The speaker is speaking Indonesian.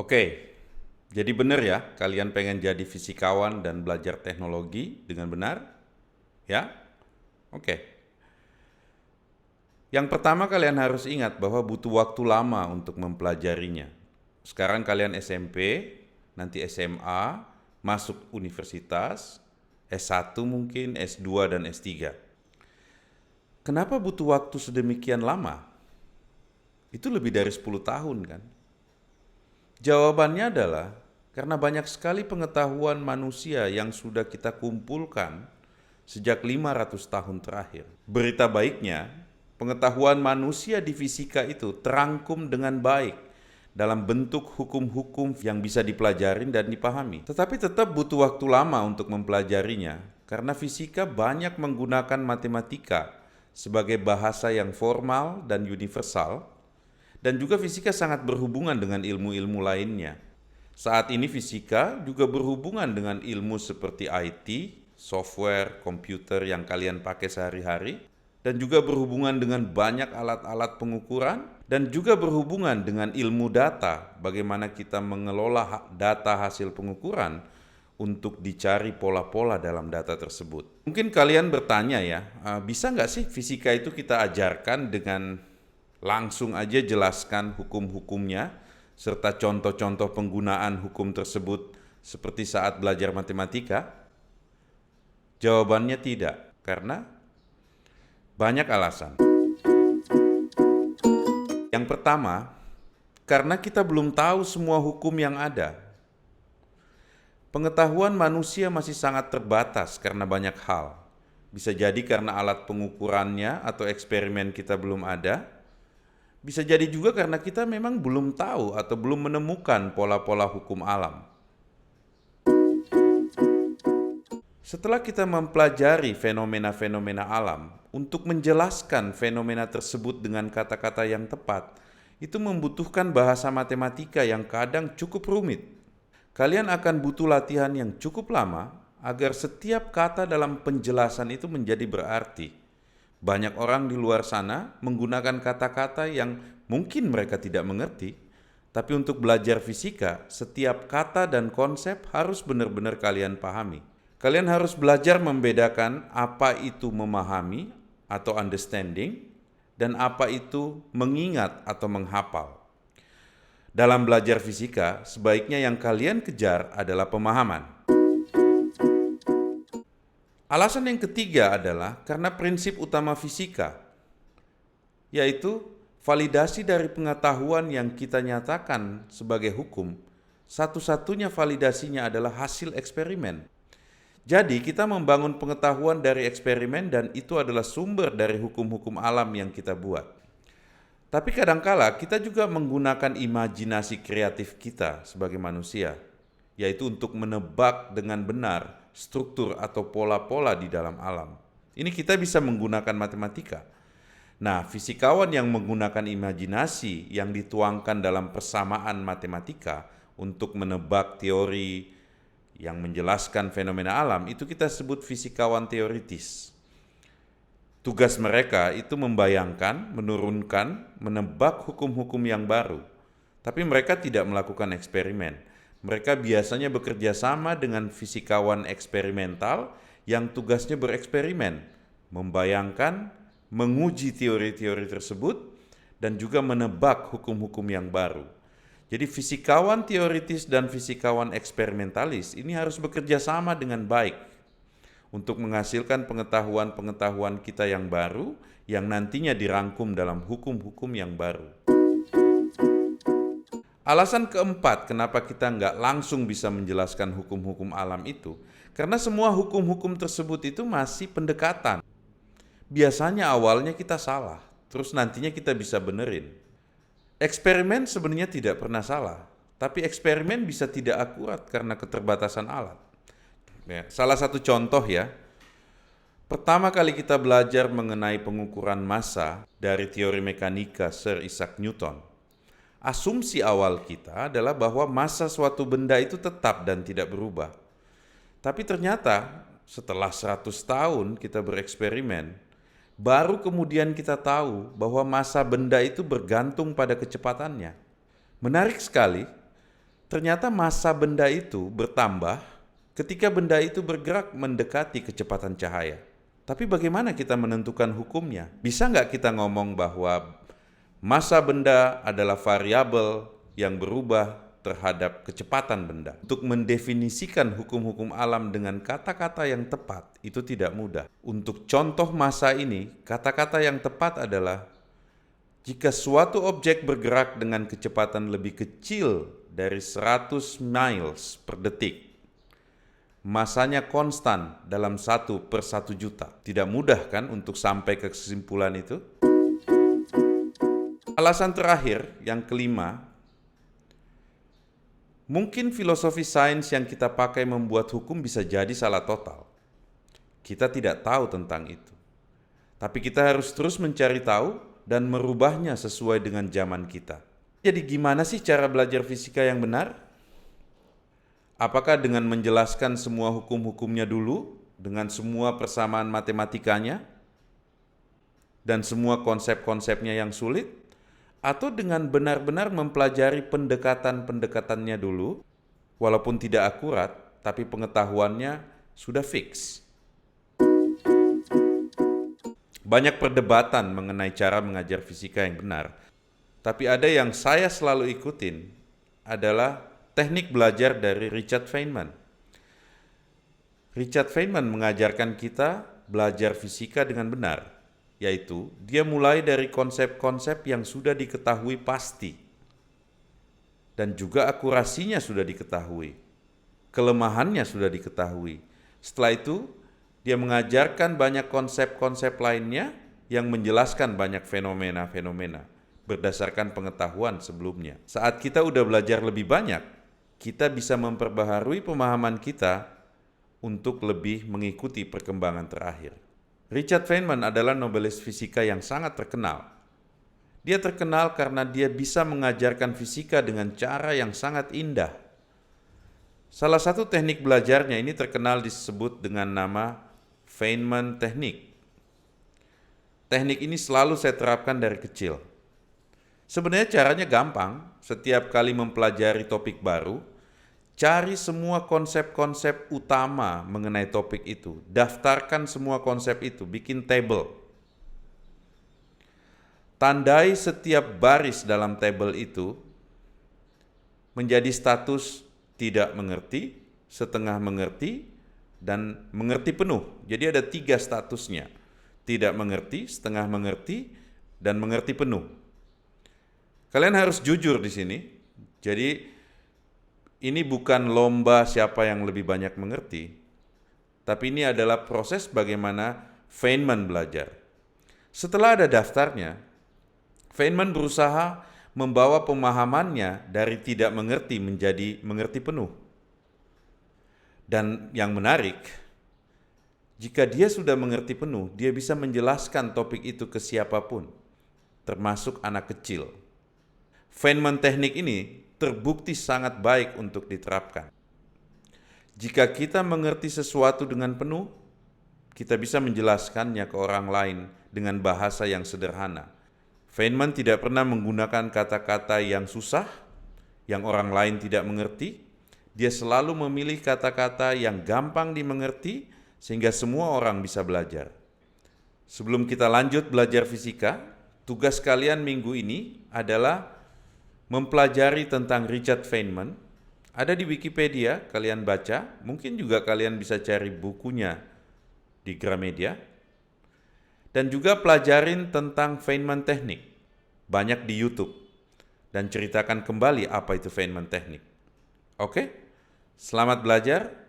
Oke, jadi benar ya, kalian pengen jadi fisikawan dan belajar teknologi dengan benar? Ya? Oke. Yang pertama kalian harus ingat bahwa butuh waktu lama untuk mempelajarinya. Sekarang kalian SMP, nanti SMA, masuk universitas, S1 mungkin, S2 dan S3. Kenapa butuh waktu sedemikian lama? Itu lebih dari 10 tahun kan? Jawabannya adalah karena banyak sekali pengetahuan manusia yang sudah kita kumpulkan sejak 500 tahun terakhir. Berita baiknya, pengetahuan manusia di fisika itu terangkum dengan baik dalam bentuk hukum-hukum yang bisa dipelajari dan dipahami. Tetapi tetap butuh waktu lama untuk mempelajarinya karena fisika banyak menggunakan matematika sebagai bahasa yang formal dan universal, dan juga fisika sangat berhubungan dengan ilmu-ilmu lainnya. Saat ini fisika juga berhubungan dengan ilmu seperti IT, software, komputer yang kalian pakai sehari-hari, dan juga berhubungan dengan banyak alat-alat pengukuran, dan juga berhubungan dengan ilmu data, bagaimana kita mengelola data hasil pengukuran untuk dicari pola-pola dalam data tersebut. Mungkin kalian bertanya ya, bisa nggak sih fisika itu kita ajarkan dengan langsung aja jelaskan hukum-hukumnya, serta contoh-contoh penggunaan hukum tersebut seperti saat belajar matematika? Jawabannya tidak, karena banyak alasan. Yang pertama, karena kita belum tahu semua hukum yang ada. Pengetahuan manusia masih sangat terbatas karena banyak hal. Bisa jadi karena alat pengukurannya atau eksperimen kita belum ada. Bisa jadi juga karena kita memang belum tahu atau belum menemukan pola-pola hukum alam. Setelah kita mempelajari fenomena-fenomena alam, untuk menjelaskan fenomena tersebut dengan kata-kata yang tepat, itu membutuhkan bahasa matematika yang kadang cukup rumit. Kalian akan butuh latihan yang cukup lama agar setiap kata dalam penjelasan itu menjadi berarti. Banyak orang di luar sana menggunakan kata-kata yang mungkin mereka tidak mengerti, tapi untuk belajar fisika, setiap kata dan konsep harus benar-benar kalian pahami. Kalian harus belajar membedakan apa itu memahami atau understanding, dan apa itu mengingat atau menghafal. Dalam belajar fisika, sebaiknya yang kalian kejar adalah pemahaman. Alasan yang ketiga adalah karena prinsip utama fisika, yaitu validasi dari pengetahuan yang kita nyatakan sebagai hukum. Satu-satunya validasinya adalah hasil eksperimen. Jadi kita membangun pengetahuan dari eksperimen, dan itu adalah sumber dari hukum-hukum alam yang kita buat. Tapi kadangkala kita juga menggunakan imajinasi kreatif kita sebagai manusia, yaitu untuk menebak dengan benar struktur atau pola-pola di dalam alam. Ini kita bisa menggunakan matematika. Nah, fisikawan yang menggunakan imajinasi yang dituangkan dalam persamaan matematika untuk menebak teori yang menjelaskan fenomena alam, itu kita sebut fisikawan teoritis. Tugas mereka itu membayangkan, menurunkan, menebak hukum-hukum yang baru. Tapi mereka tidak melakukan eksperimen. Mereka biasanya bekerja sama dengan fisikawan eksperimental yang tugasnya bereksperimen, membayangkan, menguji teori-teori tersebut, dan juga menebak hukum-hukum yang baru. Jadi fisikawan teoritis dan fisikawan eksperimentalis ini harus bekerja sama dengan baik untuk menghasilkan pengetahuan-pengetahuan kita yang baru yang nantinya dirangkum dalam hukum-hukum yang baru. Alasan keempat kenapa kita nggak langsung bisa menjelaskan hukum-hukum alam itu, karena semua hukum-hukum tersebut itu masih pendekatan. Biasanya awalnya kita salah, terus nantinya kita bisa benerin. Eksperimen sebenarnya tidak pernah salah, tapi eksperimen bisa tidak akurat karena keterbatasan alat. Salah satu contoh ya, pertama kali kita belajar mengenai pengukuran massa dari teori mekanika Sir Isaac Newton. Asumsi awal kita adalah bahwa massa suatu benda itu tetap dan tidak berubah. Tapi ternyata setelah 100 tahun kita bereksperimen, baru kemudian kita tahu bahwa massa benda itu bergantung pada kecepatannya. Menarik sekali, Ternyata massa benda itu bertambah ketika benda itu bergerak mendekati kecepatan cahaya. Tapi bagaimana kita menentukan hukumnya? Bisa nggak kita ngomong bahwa massa benda adalah variabel yang berubah terhadap kecepatan benda? Untuk mendefinisikan hukum-hukum alam dengan kata-kata yang tepat, itu tidak mudah. Untuk contoh massa ini, kata-kata yang tepat adalah jika suatu objek bergerak dengan kecepatan lebih kecil dari 100 miles per detik, masanya konstan dalam 1/1.000.000. Tidak mudah kan untuk sampai ke kesimpulan itu? Alasan terakhir, yang kelima, mungkin filosofi sains yang kita pakai membuat hukum bisa jadi salah total. Kita tidak tahu tentang itu. Tapi kita harus terus mencari tahu dan merubahnya sesuai dengan zaman kita. Jadi gimana sih cara belajar fisika yang benar? Apakah dengan menjelaskan semua hukum-hukumnya dulu, dengan semua persamaan matematikanya, dan semua konsep-konsepnya yang sulit? Atau dengan benar-benar mempelajari pendekatan-pendekatannya dulu, walaupun tidak akurat, tapi pengetahuannya sudah fix? Banyak perdebatan mengenai cara mengajar fisika yang benar, tapi ada yang saya selalu ikutin adalah teknik belajar dari Richard Feynman. Richard Feynman mengajarkan kita belajar fisika dengan benar, yaitu dia mulai dari konsep-konsep yang sudah diketahui pasti, dan juga akurasinya sudah diketahui, kelemahannya sudah diketahui. Setelah itu, dia mengajarkan banyak konsep-konsep lainnya yang menjelaskan banyak fenomena-fenomena berdasarkan pengetahuan sebelumnya. Saat kita udah belajar lebih banyak, kita bisa memperbaharui pemahaman kita untuk lebih mengikuti perkembangan terakhir. Richard Feynman adalah nobelis fisika yang sangat terkenal. Dia terkenal karena dia bisa mengajarkan fisika dengan cara yang sangat indah. Salah satu teknik belajarnya ini terkenal disebut dengan nama Feynman Technique. Teknik ini selalu saya terapkan dari kecil. Sebenarnya caranya gampang. Setiap kali mempelajari topik baru, cari semua konsep-konsep utama mengenai topik itu. Daftarkan semua konsep itu, bikin table. Tandai setiap baris dalam table itu menjadi status tidak mengerti, setengah mengerti, dan mengerti penuh. Jadi ada 3 statusnya. Tidak mengerti, setengah mengerti, dan mengerti penuh. Kalian harus jujur di sini. Jadi ini bukan lomba siapa yang lebih banyak mengerti, tapi ini adalah proses bagaimana Feynman belajar. Setelah ada daftarnya, Feynman berusaha membawa pemahamannya dari tidak mengerti menjadi mengerti penuh. Dan yang menarik, jika dia sudah mengerti penuh, dia bisa menjelaskan topik itu ke siapapun, termasuk anak kecil. Feynman teknik ini terbukti sangat baik untuk diterapkan. Jika kita mengerti sesuatu dengan penuh, kita bisa menjelaskannya ke orang lain dengan bahasa yang sederhana. Feynman tidak pernah menggunakan kata-kata yang susah, yang orang lain tidak mengerti. Dia selalu memilih kata-kata yang gampang dimengerti sehingga semua orang bisa belajar. Sebelum kita lanjut belajar fisika, tugas kalian minggu ini adalah mempelajari tentang Richard Feynman. Ada di Wikipedia, kalian baca, mungkin juga kalian bisa cari bukunya di Gramedia. Dan juga pelajarin tentang Feynman Technique, banyak di YouTube. Dan ceritakan kembali apa itu Feynman Technique. Oke? Selamat belajar.